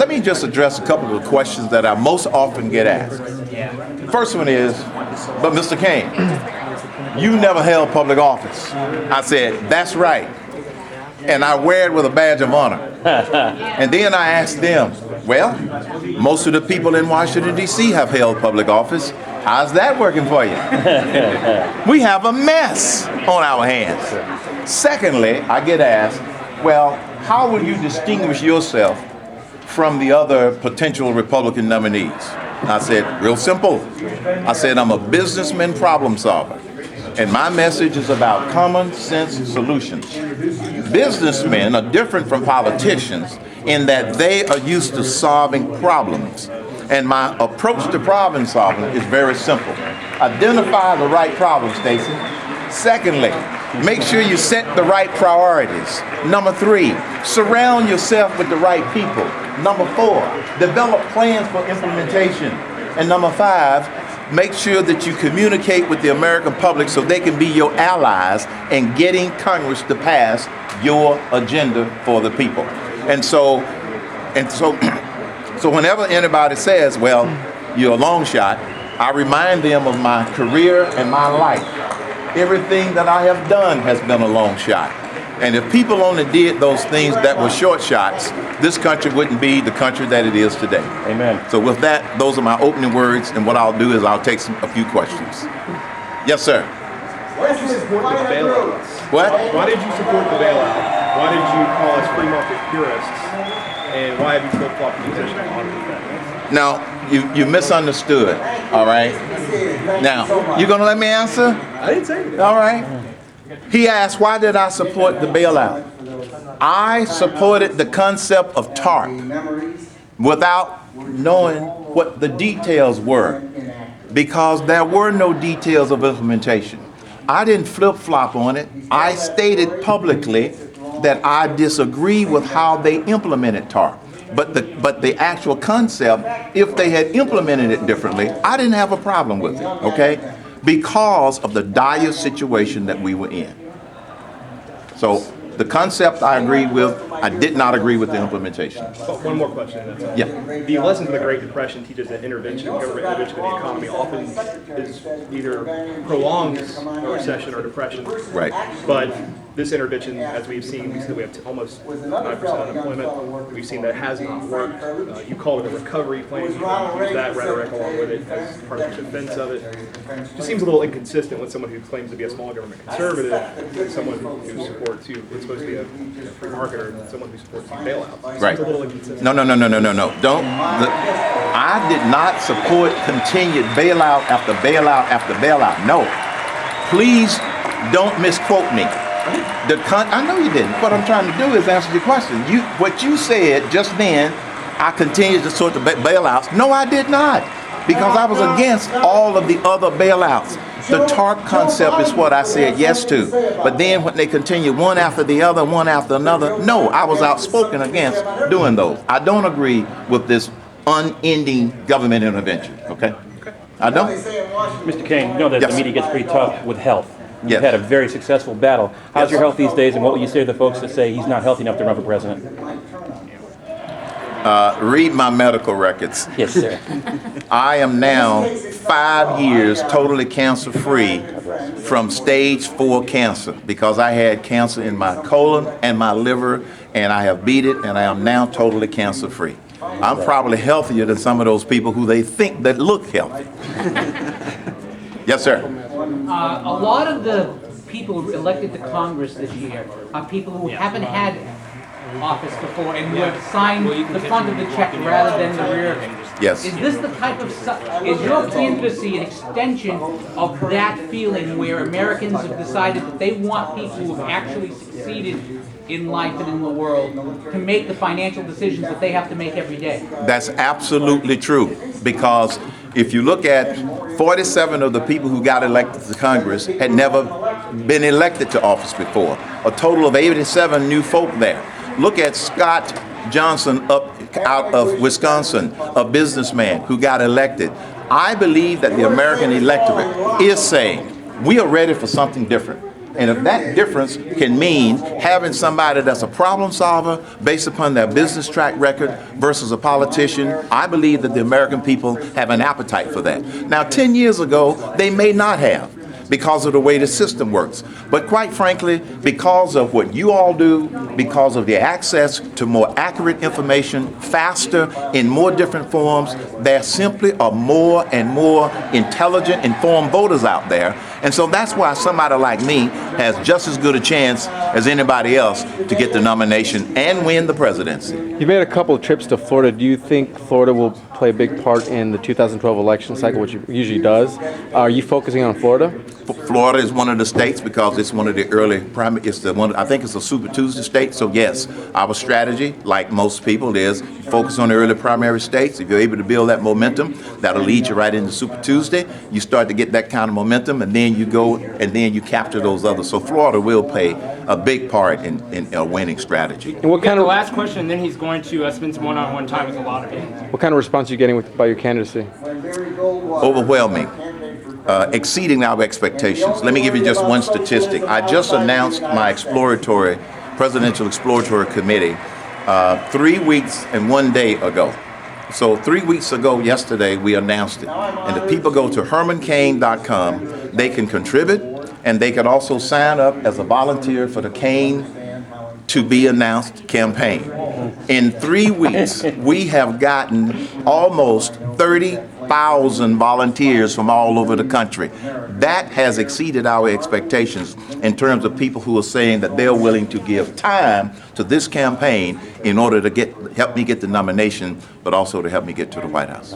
let me just address a couple of the questions that I most often get asked. First one is, but Mr. Cain, you never held public office. I said, that's right. And I wear it with a badge of honor. And then I asked them, well, most of the people in Washington, D.C. have held public office. How's that working for you? We have a mess on our hands. Secondly, I get asked, well, how will you distinguish yourself from the other potential Republican nominees? I said, real simple. I said, I'm a businessman problem solver. And my message is about common sense solutions. Businessmen are different from politicians in that they are used to solving problems. And my approach to problem solving is very simple. Identify the right problem, Stacy. Secondly, make sure you set the right priorities. Number 3, surround yourself with the right people. Number 4, develop plans for implementation. And number 5, make sure that you communicate with the American public so they can be your allies in getting Congress to pass your agenda for the people. And so whenever anybody says, well, you're a long shot, I remind them of my career and my life. Everything that I have done has been a long shot. And if people only did those things that were short shots, this country wouldn't be the country that it is today. Amen. So with that, those are my opening words, and what I'll do is I'll take a few questions. Yes, sir. Why did you support the bailout? What? Why did you support the bailout? Why did you call us free market purists? And why have you flip-flopped the position on that? Now, you misunderstood, all right? Now, you gonna let me answer? I didn't say that. All right. He asked, why did I support the bailout? I supported the concept of TARP without knowing what the details were, because there were no details of implementation. I didn't flip-flop on it. I stated publicly that I disagree with how they implemented TARP. But the actual concept, if they had implemented it differently, I didn't have a problem with it, okay? Because of the dire situation that we were in. So the concept I agreed with, I did not agree with the implementation. Oh, one more question. That's all. Yeah. The lessons of the Great Depression teaches that government intervention in the economy often is either prolongs a recession or depression. Right. But this intervention, as we've seen, we have almost 9% unemployment. We've seen that has not worked. You called it a recovery plan. You use that rhetoric along with it as part of your defense of it. It just seems a little inconsistent with someone who claims to be a small government conservative and someone who supports you. It's supposed to be a free marketer and someone who supports you bailout. Right. It's a little inconsistent. No. Don't. I did not support continued bailout after bailout after bailout. No. Please don't misquote me. I know you didn't. What I'm trying to do is answer your question. What you said just then, I continued to support the bailouts. No, I did not, because I was against all of the other bailouts. The TARP concept is what I said yes to. But then when they continue one after the other, one after another, no, I was outspoken against doing those. I don't agree with this unending government intervention, okay? I don't. Mr. Cain, you know that Yes. the media gets pretty tough with health. You've Yes. had a very successful battle. How's Yes. your health these days, and what will you say to the folks that say he's not healthy enough to run for president? Read my medical records. Yes, sir. I am now 5 years totally cancer-free from stage 4 cancer, because I had cancer in my colon and my liver, and I have beat it, and I am now totally cancer-free. I'm probably healthier than some of those people who they think that look healthy. Yes, sir. A lot of the people elected to Congress this year are people who haven't had office before and were signed the front of the check rather than the rear. Yes. Is this the type of, is your candidacy an extension of that feeling where Americans have decided that they want people who have actually succeeded in life and in the world to make the financial decisions that they have to make every day? That's absolutely true, because if you look at 47 of the people who got elected to Congress had never been elected to office before. A total of 87 new folk there. Look at Scott Johnson out of Wisconsin, a businessman who got elected. I believe that the American electorate is saying, we are ready for something different. And if that difference can mean having somebody that's a problem solver based upon their business track record versus a politician, I believe that the American people have an appetite for that. Now, 10 years ago, they may not have, because of the way the system works. But quite frankly, because of what you all do, because of the access to more accurate information, faster, in more different forms, there simply are more and more intelligent, informed voters out there. And so that's why somebody like me has just as good a chance as anybody else to get the nomination and win the presidency. You've made a couple of trips to Florida. Do you think Florida will play a big part in the 2012 election cycle, which it usually does? Are you focusing on Florida? Florida is one of the states because it's one of the early primary. It's the one. I think it's a Super Tuesday state. So yes, our strategy, like most people, is focus on the early primary states. If you're able to build that momentum, that'll lead you right into Super Tuesday. You start to get that kind of momentum, and then you go and then you capture those others. So Florida will play a big part in a winning strategy. And what kind The of last question, and then he's going to spend some one-on-one time with a lot of people. what kind of response are you getting by your candidacy? Overwhelming. Exceeding our expectations. Let me give you just one statistic. I just announced my presidential exploratory committee 3 weeks and 1 day ago. So 3 weeks ago yesterday, we announced it. And if people go to hermancain.com, they can contribute, and they can also sign up as a volunteer for the Cain to be announced campaign. In 3 weeks, we have gotten almost 30,000 volunteers from all over the country. That has exceeded our expectations in terms of people who are saying that they're willing to give time to this campaign in order to help me get the nomination, but also to help me get to the White House.